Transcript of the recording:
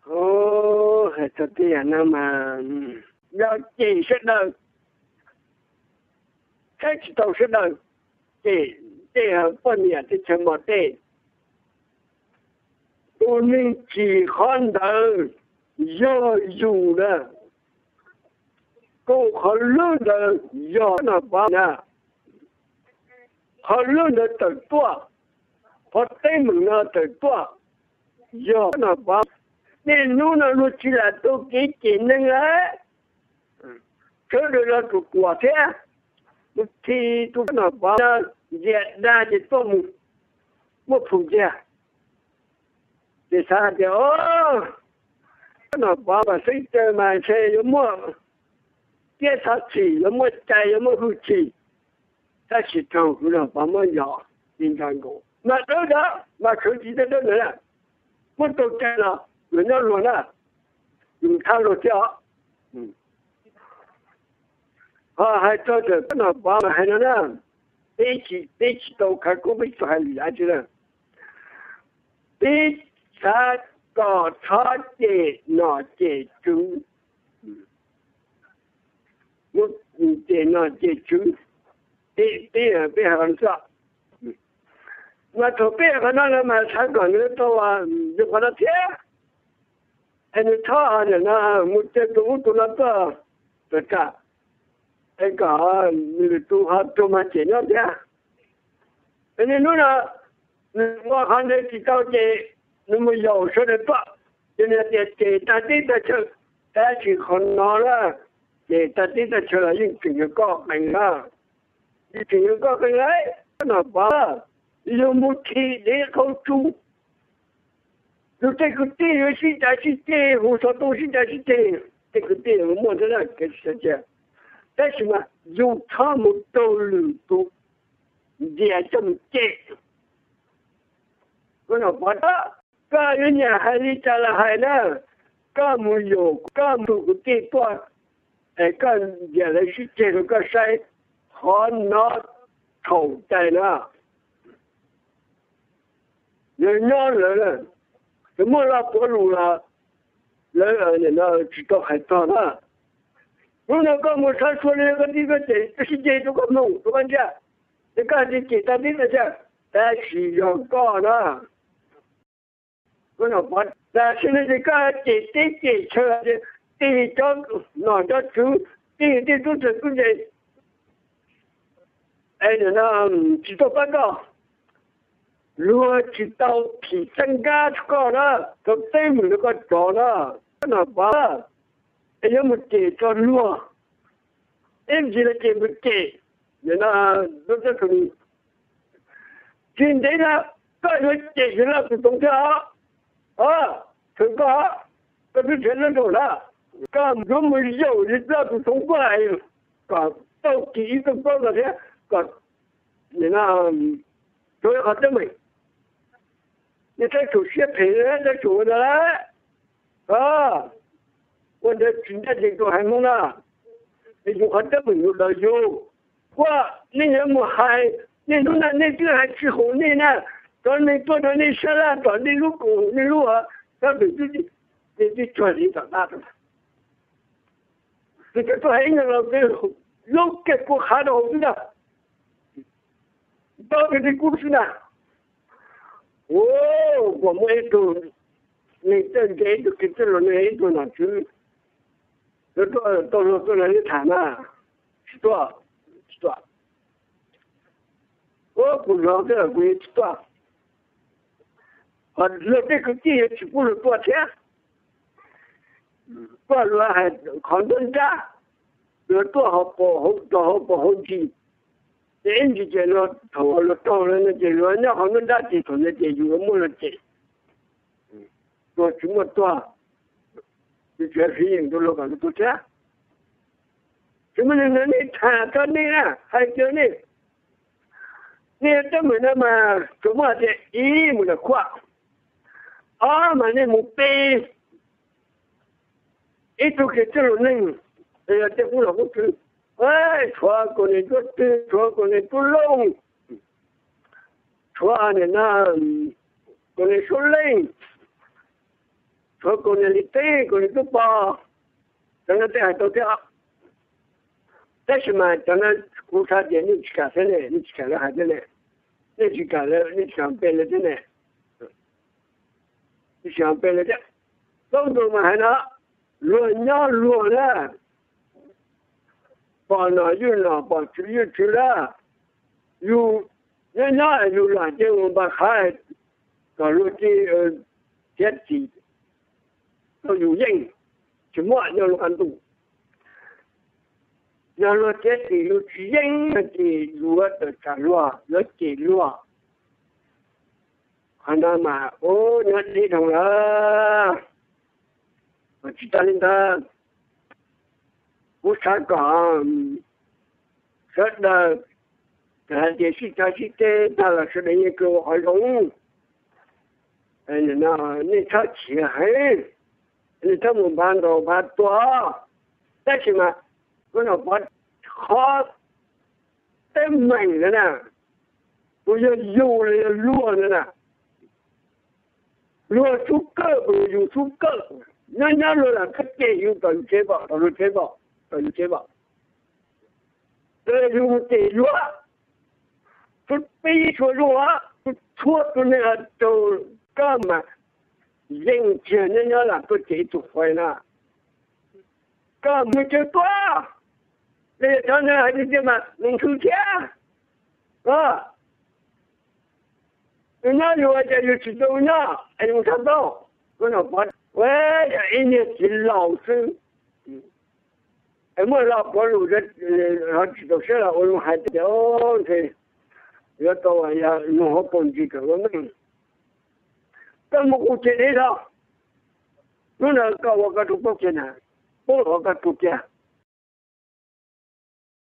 哦，还这样那么要解释的，开始都是的，这样半年的什么的，我们只看到要有的，够很热的要那把呢，很热的得多，和对门呢得多，要那把。那弄那弄起来都给紧那个，这个那个国家，我提都那把那也那就做么普家，这啥的哦，那把把谁在买车有么，电啥车有么在有么好车，他是政府那把么要应该过，那都的，那手机的都能，我都在了。人家说呢，你看着叫，还做着那把还能呢，背起都看过没出还厉害着呢，背啥个差的那这种，我这那这种，别很少，那头别个那个买菜馆的多啊，就把它贴。你他人呐，我这都那个，这个，那个你都还都蛮简单的。你弄了，我看这知道这那么有时的多，现在这大地的车，但是很难了，这大地的车已经有高明了，已经有高明来，那把有木梯的口住。就这个电影现在是电影，我说都现在是电影，这个电影没得那个时间，但是嘛，有他们都都也这么电，我说不的，个人家还是在了海呢，干没有干没个地段，干原来是这个山，很难头在那，人家人了。怎么了？不如了，人那知道还早呢。我那个我他说那个这是这个弄，对吧？这个是简单的这，但是要搞呢。我说我，但是那个这车的这张哪张图，这都是这些，那知道报告。如果知道提升价出高了，就对门那个找了，那把，要么给着路，不是给不给，那都是可能。现在呢，个人解决了不动车，这是全能走了，刚这么有的这不通过来，刚到第一个报告天，刚，都要好证明。你在做些培人在做的嘞，我这现在这个还弄了，你就好证明有了有，你也没还，你弄那这个还吃红的呢，到你做到你吃了，到你如何，他对自己专心长大的，这个都还应该了没有，有结果还的好的，到底的故事呢？我们都，你这就给这种那都哪去？这到时候做人家谈嘛，是多少？我不知道这个贵是多少。那这个地也只不是多少钱？多少还抗震价？有多少保护机？人家见了头了，到了那些人家好像大地从那些有个么了的，做这么多，就全是印度老板都这样，怎么能你谈到你啊？还叫你，你这么那么怎么的？一没得夸，嘛你没背，一都给这种人，这不老不知。Txhua con el corte, Txhua con el tulón, Txhua con el solén, thôi con này tê con này cứ bỏ cho nó tê hay tôi tê ấp thế mà cho nó cú sa tiền như cả thế này như cả là hai thế này như cả là như cả bên là thế này như cả bên là thế tôi đâu mà hay nó luôn đó bỏ nó bỏ chữ là yêu nó yêu là chứ không bà khai còn lúc thì chết gì tôi yêu danh chỉ mọi nhau lúc ăn tù nhà lúc chết thì lúc danh thì lúc được cả lúa lúc chỉ lúa anh ta mà ô nhớ đi thằng đó mà chỉ ta lên ta bố sáng còn rất là cái gì sĩ tế ta là sẽ đến cái hỏi đúng anh nó nên thắt chỉ hay nên thắt một bàn đồ bàn to thế mà cái nó bắt khó tem mạnh nữa nè bây giờ dù là luôn nữa nè luôn chút cơ dù chút cơ nhớ luôn là cách chế dùng tận chế bỏ rồi dùng chế lúa chút bí cho lúa chút thuốc cho nên là cho cơ mà dân chuyện nhớ là tôi chế tụ phải nè cơ mới chơi quá để cho nên là cái mà mình cứ chế nhớ lúa cho dù chỉ đâu nhớ anh không tham đâu cái nào bắt喂，一年级老师，我老婆录的，好几多岁了，我用孩子哦，这要到晚要弄好工具给我们，但我不接的了，我那搞我个都不接呢，我个不接。